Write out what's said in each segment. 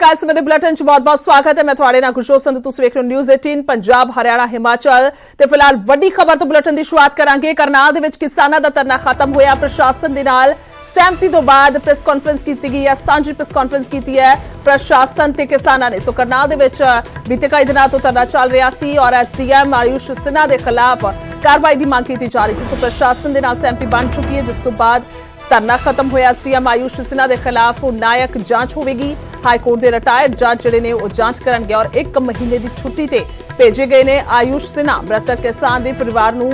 सकाल समय बुलेटिन बहुत बहुत स्वागत है। मैं थोड़े ना खुशरोज संधू तुम वेख रहे हो न्यूज़ 18 पंजाब हरियाणा हिमाचल ते फिलहाल वड्डी खबर तो बुलेटिन की शुरुआत करांगे। करनाल दे विच किसानां दा धरना खत्म होया। प्रशासन दे नाल सहमति तो बाद प्रेस कॉन्फ्रेंस की गई है, सांझी प्रेस कॉन्फ्रेंस की है प्रशासन ते किसानां ने। सो करनाल दे विच बीते कई दिनों तो धरना चल रहा सी और SDM आयुष सिन्हा के खिलाफ कार्रवाई की मांग की जा रही थी। सो प्रशासन के नाल सहमति बन चुकी है, जिस तो बाद धरना खत्म होया। SDM आयुष सिन्हा के खिलाफ न्यायिक जांच होगी। हाईकोर्ट के रिटायर्ड जज जिहड़े ने वो जांच करनगे और 1 महीने की छुट्टी ते भेजे गए ने। आयुष सिन्हा मृतक किसान के परिवार नूं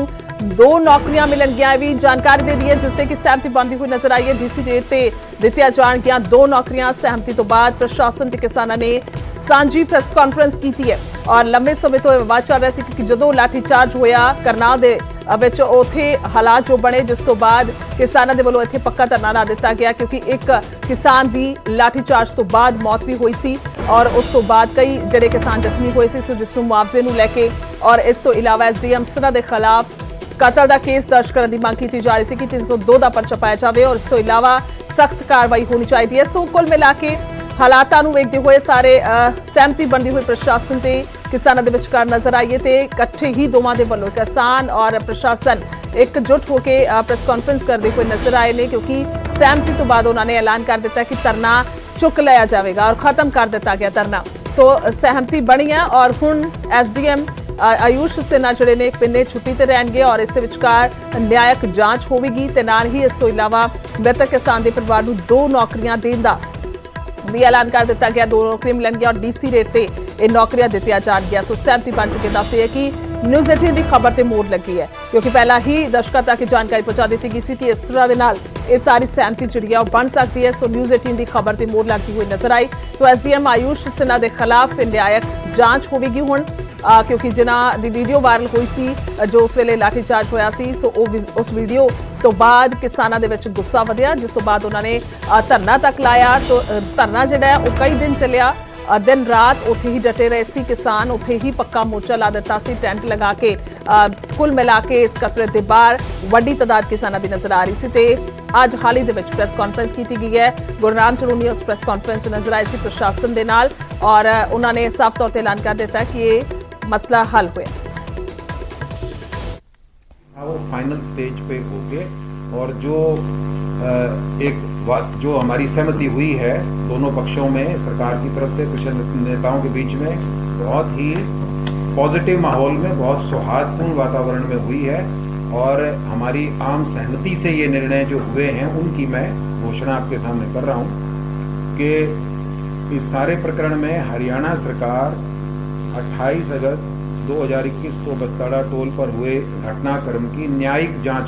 2 नौकरियां मिलणगियां भी जानकारी दे दी है, जिससे कि सहमति बनती हुई नजर आई है। DC रेट ते दित्तियां जाणगियां 2 नौकरियां। सहमति तो बाद प्रशासन ते किसानां ने सांझी प्रेस कॉन्फ्रेंस की है और लंबे समय तो विवाद चल रहा है क्योंकि जो लाठीचार्ज होया करनाल दे विच उत्थे हालात जो बने, जिस तो बाद किसानां दे वल्लों इत्थे पक्का धरना ला दिता गया क्योंकि एक किसान की लाठीचार्ज तो बाद मौत भी हुई सी और उस तो बाद कई जिहड़े किसान जख्मी हुए सी। सो जिस नूं मुआवजे नूं लैके और इस तो इलावा SDM सिन्हा के खिलाफ कतल का केस दर्ज करने की मांग की जा रही थी कि 302 का परचा पाया जाए और इस तो इलावा सख्त कार्रवाई होनी चाहिए। सो कुल मिला के हालातां नूं वेखदे हुए सारे सहमति बनती हुई प्रशासन ते किसानां दे विचकार नजर आई है ते इकट्ठे ही दोवां दे वल्लों किसान और प्रशासन एकजुट होकर प्रेस कॉन्फ्रेंस करते हुए नजर आए ने क्योंकि सहमति तो बाद उन्होंने ऐलान कर दिता कि धरना चुक लिया जाएगा और खत्म कर दिता गया धरना। सो सहमति बनी है और हुण SDM आयुष सिन्हा जिहड़े ने 1 महीने छुट्टी ते रहणगे और इस विचकार न्यायिक जांच होगी ते नाल ही इस तो इलावा मृतक किसान के परिवार नूं 2 नौकरियां देण दा भी ऐलान कर दिता गया। 2 नौकरियां मिलणगियां और DC रेट ते ये नौकरियां दित्तियां जाणगियां। सो सहमति बन चुके दसदे है कि न्यूज़ 18 की खबर ते मोड़ लगी है क्योंकि पहला ही दर्शकों तक जानकारी पहुंचा दी गई सी कि इस तरह के नाल ये सारी सहमति जिहड़ी है बन सकती है। सो न्यूज़ 18 की खबर ते मोड़ लगती हुई नजर आई। सो SDM आयुष सिन्हा के खिलाफ न्यायिक जांच होगी हुण क्योंकि जिन्हां दी वीडियो वायरल हुई सी जो उस वेले लाठीचार्ज होया सी। सो उस वीडियो तो बाद किसानां दे विच गुस्सा वधिया, जिस तो बाद उन्होंने धरना तक लाया। तो धरना जिहड़ा है वो कई दिन चलिया, दिन रात उत्थे ही डटे रहे सी किसान, उत्थे ही पक्का मोर्चा ला दिता सी टेंट लगा के। कुल मिला के इस कतरे के बाहर वड्डी तादाद किसानां दी नजर आ रही सी ते अज हाल ही दे विच प्रेस कॉन्फ्रेंस की गई है। गुरनाम चढ़ूनी उस प्रेस कॉन्फ्रेंस नजर आए सी प्रशासन दे नाल और उन्होंने साफ तौर पर ऐलान कर दिता कि ये मसला हल हुआ। वो फाइनल स्टेज पे हो गए और जो हमारी सहमति हुई है दोनों पक्षों में, सरकार की तरफ से कुछ नेताओं के बीच में, बहुत ही पॉजिटिव माहौल में, बहुत सौहार्दपूर्ण वातावरण में हुई है और हमारी आम सहमति से ये निर्णय जो हुए हैं उनकी मैं घोषणा आपके सामने कर रहा हूँ कि इस सारे प्रकरण में हरियाणा सरकार 28 अगस्त 2021 को बस्ताड़ा टोल पर हुए घटनाक्रम की न्यायिक जांच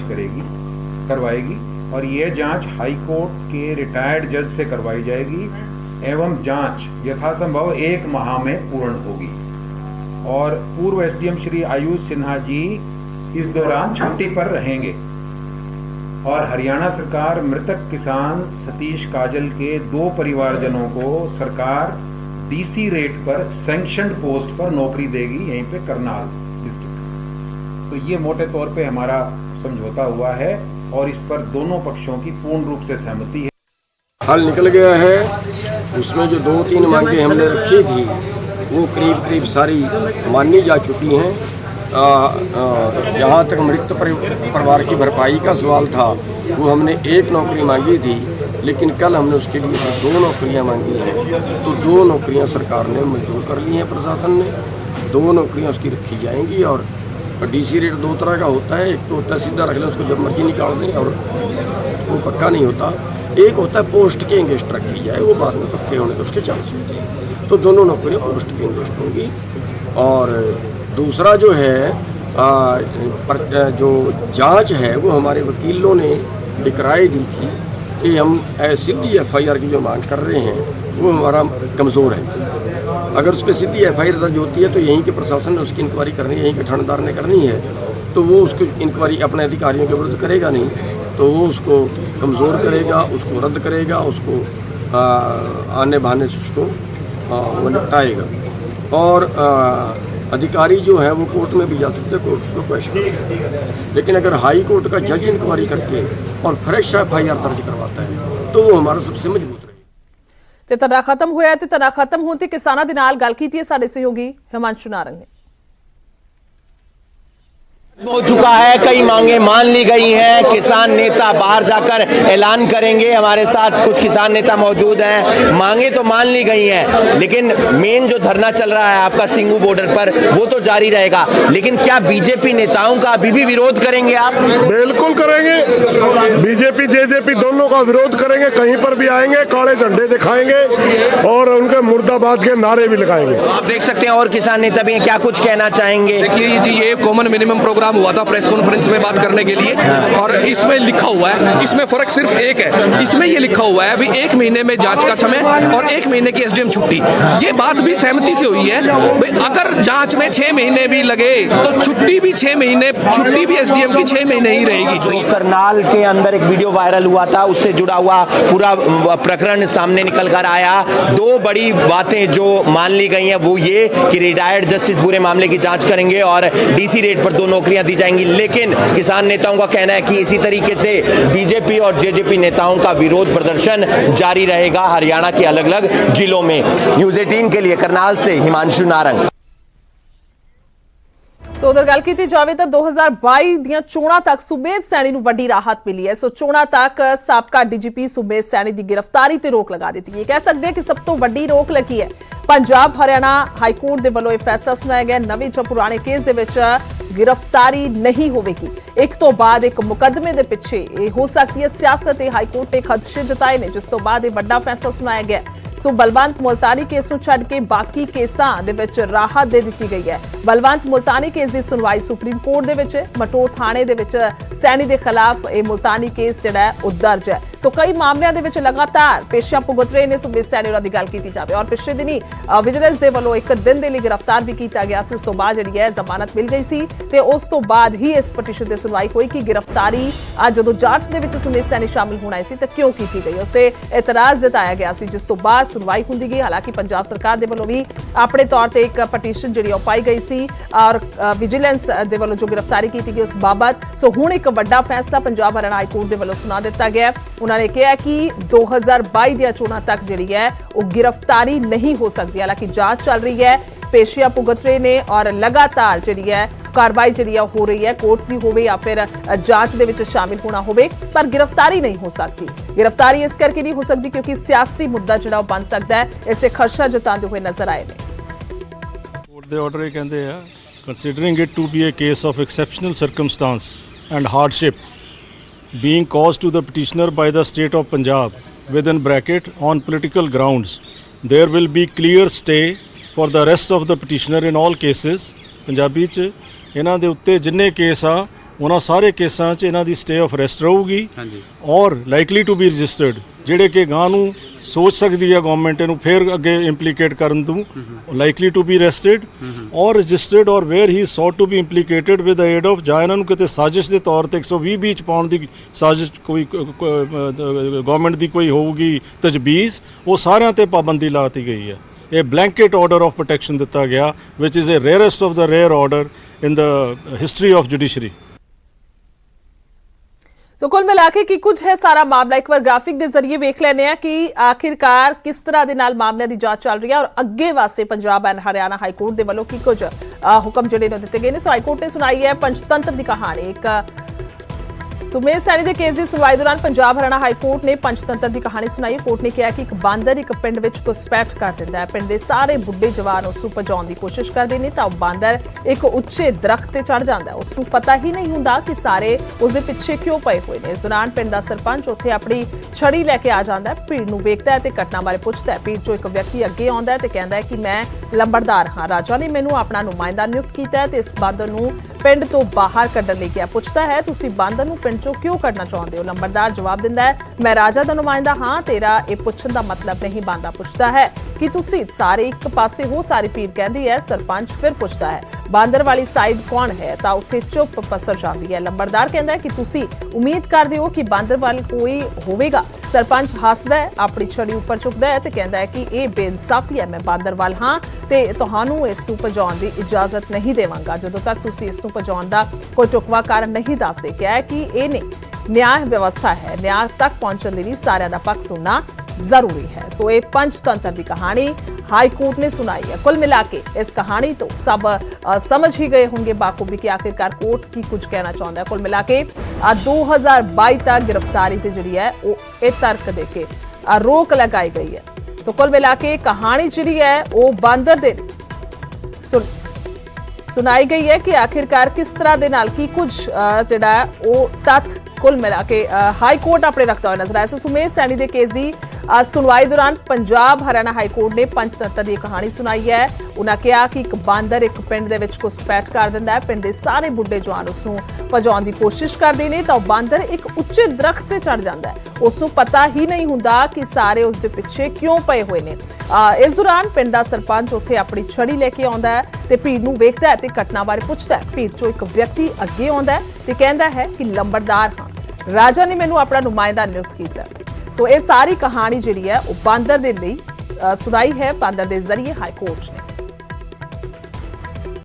करवाएगी और यह जांच हाई कोर्ट के रिटायर्ड जज से करवाई जाएगी एवं जांच यथासंभव 1 माह में पूर्ण होगी। और पूर्व SDM श्री आयुष सिन्हा जी इस दौरान छुट्टी पर रहेंगे और हरियाणा सरकार मृतक किसान सतीश काजल के 2 परिवारजनों को सरकार DC रेट पर सैंक्शनड पोस्ट पर नौकरी देगी यहीं पे करनाल डिस्ट्रिक्ट। तो ये मोटे तौर पे हमारा समझौता हुआ है और इस पर दोनों पक्षों की पूर्ण रूप से सहमति है। हल निकल गया है। उसमें जो 2-3 मांगे हमने रखी थी वो करीब सारी मानी जा चुकी हैं। जहाँ तक मृत परिवार की भरपाई का सवाल था वो हमने 1 नौकरी मांगी थी, लेकिन कल हमने उसके लिए 2 नौकरियां मांगी हैं। तो 2 नौकरियां सरकार ने मंजूर कर ली हैं, प्रशासन ने 2 नौकरियां उसकी रखी जाएंगी। और DC रेट 2 तरह का होता है, एक तो होता है सीधा रख लें उसको जब मर्जी निकाल दें और वो पक्का नहीं होता, एक होता है पोस्ट के इंगेस्ट रखी जाए, वो बाद में पक्के होने के उसके चांस होते हैं। तो दोनों नौकरियाँ पोस्ट के इंगेस्ट होंगी। और दूसरा जो है जो जाँच है वो हमारे वकीलों ने एक राय दी थी कि हम सीधी FIR की जो मांग कर रहे हैं वो हमारा कमज़ोर है। अगर उस पर सीधी FIR दर्ज होती है तो यहीं के प्रशासन ने उसकी इंक्वायरी करनी है, यहीं के थानेदार ने करनी है, तो वो उसकी इंक्वायरी अपने अधिकारियों के विरुद्ध करेगा नहीं, तो वो उसको कमज़ोर करेगा, उसको रद्द करेगा, उसको आने बहाने से उसको वो निपटाएगा। और अधिकारी जो है वो कोर्ट में भी जा सकते हैं, कोर्ट को क्वेश्चन कर सकते हैं। लेकिन अगर हाई कोर्ट का जज इंक्वायरी करके और फ्रेश FIR दर्ज करवाता है तो वो हमारा सबसे मजबूत रहेगा। ਤੇ ਧਰਨਾ ਖਤਮ ਹੋਇਆ ਤੇ ਧਰਨਾ ਖਤਮ ਹੋਣ ਤੇ ਕਿਸਾਨਾਂ ਦੇ ਨਾਲ ਗੱਲ ਕੀਤੀ ਹੈ ਸਾਡੇ ਸਹਿਯੋਗੀ ਹਿਮਾਂਸ਼ੂ ਨਾਰੰਗ ਨੇ। हो चुका है, कई मांगे मान ली गई हैं। किसान नेता बाहर जाकर ऐलान करेंगे। हमारे साथ कुछ किसान नेता मौजूद हैं। मांगे तो मान ली गई हैं, लेकिन मेन जो धरना चल रहा है आपका सिंगू बॉर्डर पर, वो तो जारी रहेगा। लेकिन क्या बीजेपी नेताओं का अभी भी विरोध करेंगे आप? बिल्कुल करेंगे। बीजेपी जेजेपी दोनों का विरोध करेंगे। कहीं पर भी आएंगे, काले झंडे दिखाएंगे और उनके मुर्दाबाद के नारे भी लगाएंगे। आप देख सकते हैं और किसान नेता भी हैं, क्या कुछ कहना चाहेंगे? देखिए जी, ये कॉमन मिनिमम प्रोग्राम हुआ था प्रेस कॉन्फ्रेंस में बात करने के लिए, और इसमें लिखा हुआ है, इसमें फर्क सिर्फ एक है, इसमें ये लिखा हुआ है अभी 1 महीने में जांच का समय और 1 महीने की एसडीएम छुट्टी। ये बात भी सहमति से हुई है भाई, अगर जांच में 6 महीने भी लगे तो छुट्टी भी 6 महीने, छुट्टी भी एसडीएम की 6 महीने ही रहेगी। जो करनाल के अंदर एक वीडियो वायरल हुआ था, उससे जुड़ा हुआ पूरा प्रकरण सामने निकल कर आया। 2 बड़ी बातें जो मान ली गई हैं वो ये कि रिटायर्ड जस्टिस पूरे मामले की जांच करेंगे और डीसी रेट पर 2 नौकरियां दी जाएंगी। लेकिन किसान नेताओं का कहना है कि इसी तरीके से बीजेपी और जेजेपी नेताओं का विरोध प्रदर्शन जारी रहेगा हरियाणा के अलग अलग जिलों में। न्यूज़ 18 के लिए करनाल से हिमांशु नारंग। ਸੋ ਉਧਰ ਗੱਲ ਕੀਤੀ ਜਾਵੇ ਤਾਂ 2022 ਦੀਆਂ ਚੋਣਾਂ ਤੱਕ ਸੁਮੇਧ ਸੈਣੀ ਨੂੰ ਵੱਡੀ ਰਾਹਤ ਮਿਲੀ ਹੈ। ਸੋ ਚੋਣਾਂ ਤੱਕ ਸਾਬਕਾ ਡੀਜੀਪੀ ਸੁਮੇਧ ਸੈਣੀ ਦੀ ਗ੍ਰਿਫਤਾਰੀ ਤੇ ਰੋਕ ਲਗਾ ਦਿੱਤੀ ਹੈ। ਕਹਿ ਸਕਦੇ ਹਾਂ ਕਿ ਸਭ ਤੋਂ ਵੱਡੀ ਰੋਕ ਲੱਗੀ ਹੈ। ਪੰਜਾਬ ਹਰਿਆਣਾ ਹਾਈ ਕੋਰਟ ਦੇ ਵੱਲੋਂ ਇਹ ਫੈਸਲਾ ਸੁਣਾਇਆ ਗਿਆ, ਨਵੇਂ ਜਾਂ ਪੁਰਾਣੇ ਕੇਸ ਦੇ ਵਿੱਚ गिरफ्तारी नहीं होगी। एक तो बाद एक मुकदमे के पिछे हो सकती है सियासत। हाई कोर्ट ने खदशे जताए ने, जिस तो बाद बड़ा फैसला सुनाया गया। सो बलवंत मुल्तानी केस नूं छड्ड के बाकी केसां दे विच राहत दे दित्ती गई है। बलवंत मुल्तानी केस की सुनवाई सुप्रीम कोर्ट दे विच, मटोर थाणे दे विच सैनी के खिलाफ यह मुल्तानी केस जिहड़ा है वह दर्ज है। सो कई मामलों के लगातार पेशियां भुगत रहे ने सुमेध सैनी उन्हां दी गल कीती जावे, और पिछले दिनी विजिलेंस के वल्लों 1 दिन के लिए गिरफ्तार भी किया गया सी। उस तो बाद जिहड़ी है जमानत मिल गई सी ते उस तो बाद ही इस पटिशन की सुनवाई हुई कि गिरफ्तारी जदों जांच दे विच सुमेध सैनी शामिल होना सी तो क्यों की गई, उस ते एतराज जताया गया सी, जिस तो बाद सुनवाई हुंदी गई। हालांकि पंजाब सरकार दे वल्लों भी अपने तौर पर एक पटिशन जिहड़ी पाई गई सी और विजिलेंस दे वल्लों जो गिरफ्तारी की गई उस बाबत। सो हुण एक वड्डा फैसला पंजाब हरियाणा हाई कोर्ट दे वल्लों सुना दिता गया। उन्होंने कहा कि 2022 दी चोणां तक जिहड़ी है वो गिरफ्तारी नहीं हो सकती। हालांकि जांच चल रही है, पेशियां भुगत रहे ने और लगातार जिहड़ी है कार्रवाई जिहड़ी हो रही है, कोर्ट की होवे या फिर जांच दे विच शामिल होना होवे, पर गिरफ्तारी नहीं हो सकती। गिरफ्तारी इस करके नहीं हो सकती क्योंकि सियासी मुद्दा जिहड़ा बन सकता है, इससे खदशा जताते हुए नजर आए ने। कोर्ट दे ऑर्डर कहते हैं considering it to be a case of exceptional circumstance and hardship being caused to the petitioner by the state of Punjab within bracket on political grounds, there will be clear stay for the rest of the petitioner in all cases। Punjabi च इन्हां दे उत्ते जिन्ने case आ उन्हां सारे केसां च इन्हां दी stay of rest रहूगी और likely to be registered, ਜਿਹੜੇ ਕਿ ਗਾਂ ਨੂੰ ਸੋਚ ਸਕਦੀ ਹੈ ਗਵਰਨਮੈਂਟ ਇਹਨੂੰ ਫਿਰ ਅੱਗੇ ਇੰਪਲੀਕੇਟ ਕਰਨ ਤੋਂ, likely to be arrested or registered or where he sought to be implicated with the aid of, ਜਾਂ ਇਹਨਾਂ ਨੂੰ ਕਿਤੇ ਸਾਜ਼ਿਸ਼ ਦੇ ਤੌਰ ਤੇ 120 ਵਿੱਚ ਪਾਉਣ ਦੀ ਸਾਜ਼ਿਸ਼ ਕੋਈ ਗਵਰਨਮੈਂਟ ਦੀ ਕੋਈ ਹੋਊਗੀ ਤਜਵੀਜ਼, ਉਹ ਸਾਰਿਆਂ ਤੇ ਪਾਬੰਦੀ ਲਾਤੀ ਗਈ ਹੈ। ਇਹ ਬਲੈਂਕੇਟ ਆਰਡਰ ਆਫ ਪ੍ਰੋਟੈਕਸ਼ਨ ਦਿੱਤਾ ਗਿਆ ਵਿਚ is a rarest of the rare order in the history of judiciary. तो कुल मिला के की कुछ है सारा मामला, एक बार ग्राफिक के जरिए वेख लेने हैं कि आखिरकार किस तरह के नाल मामले की जांच चल रही है और अगे वास्ते Punjab and Haryana high court के वालों की कुछ हुक्म जिहड़े ने दिते गए ने। सो हाई कोर्ट ने सुनाई है पंचतंत्र की कहानी। एक सुमेध सैनी के केस की सुनवाई दौरान पंजाब हरियाणा हाई कोर्ट ने पंचतंत्र की कहानी सुनाई। कोर्ट ने कहा कि एक बांदर एक पिंड विच घुसपैठ कर दिंदा है, पिंड के सारे बुढ़े जवान उसनूं भजाउण की कोशिश करते हैं तो बांदर एक उच्चे दरख्त ते चढ़ जाता है। उसनूं पता ही नहीं हुंदा कि सारे उसके पिछे क्यों पए हुए हैं। इस दौरान पिंड का सरपंच उत्थे अपनी छड़ी लैके आ जाता है, भीड़ नूं वेखदा है ते घटना बारे पुछदा है। भीड़ चों एक व्यक्ति अगे आउंदा है ते कहंदा है कि मैं लंबड़दार हाँ, राजा ने मैनूं अपना नुमाइंदा नियुक्त कीता है ते इस बांदर नूं पिंड तो बाहर कड्ढण लई किहा। पुछदा है तुसीं बांदर नूं पिंड चों क्यों कड्ढना चाहुंदे हो? लंबड़दार जवाब दिंदा है मैं राजा दा नुमाइंदा हाँ, तेरा ये पुछण दा मतलब नहीं बनदा। पुछदा है कि तुसीं सारे एक पासे हो? सारी भीड़ कहंदी है सरपंच। फिर पुछदा है बांदर वाली साइड कौन है? तां उत्थे चुप पसर जांदी है। लंबड़दार कहंदा है कि तुसीं उम्मीद करदे हो कि बांदर वाल कोई होवेगा? सरपंच हसदा है, अपनी छड़ी उपर चुकदा है ते कहंदा है कि यह बेइंसाफी है, मैं बांदर वाल हाँ ते तुहानूं इस नूं भजाउण दी इजाजत नहीं देवांगा जदों तक तुसीं इस नूं भजाउण दा कोई टुकवा कारण नहीं दसदे। कहा है कि ये न्याय व्यवस्था है, न्याय तक पहुंचण दे लई सारिआं दा पक्ष सुनना ਜ਼ਰੂਰੀ ਹੈ। ਸੋ ਇਹ ਪੰਚਤੰਤਰ ਦੀ ਕਹਾਣੀ ਹਾਈ ਕੋਰਟ ਨੇ ਸੁਣਾਈ ਹੈ। ਕੁੱਲ ਮਿਲਾ ਕੇ ਇਸ ਕਹਾਣੀ ਤੋਂ ਸਭ ਸਮਝ ਹੀ ਗਏ ਹੋਣਗੇ ਬਾਖੂਬੀ ਕਿ ਆਖਿਰਕਾਰ ਕੋਰਟ ਕੀ ਕੁਝ ਕਹਿਣਾ ਚਾਹੁੰਦਾ ਹੈ। ਕੁੱਲ ਮਿਲਾ ਕੇ 2022 ਤੱਕ गिरफ्तारी ਤੇ ਜਿਹੜੀ ਹੈ ਉਹ ਇਹ ਤਰਕ ਦੇ ਕੇ रोक लगाई गई है। सो कुल मिला के कहानी जी है वो बांदर दे सुनाई गई है कि आखिरकार किस तरह के नाल की कुछ जिहड़ा है वो तत्थ कुल मिला के हाई कोर्ट अपने रखता हुआ नजर आया। सो सुमेश सैनी के केस की सुनवाई दौरान पंजाब हरियाणा हाई कोर्ट ने पंचतंत्र की कहानी सुनाई है। उन्होंने कहा कि एक बांदर एक पिंड दे विच घुसपैठ कर दिंदा है, पिंड दे सारे बुढ़े जवान उसनूं भजाउण दी कोशिश करदे ने तां बांदर एक उच्चे दरख्त ते चढ़ जांदा है। उसनूं पता ही नहीं हुंदा कि सारे उसदे पिछे क्यों पए होए ने। इस दौरान पिंड दा सरपंच उत्थे अपनी छड़ी लेके आउंदा है ते भीड़ नूं वेखदा है ते घटना बारे पुछदा है। भीड़ चों एक व्यक्ति अगे आउंदा है ते कहंदा है कि लंबड़दार हां, राजा ने मैनूं अपना नुमाइंदा नियुक्त कीता। सो ये सारी कहानी जिहड़ी है वो बांदर दे लई सुनाई है, बांदर दे जरिए हाई कोर्ट ने।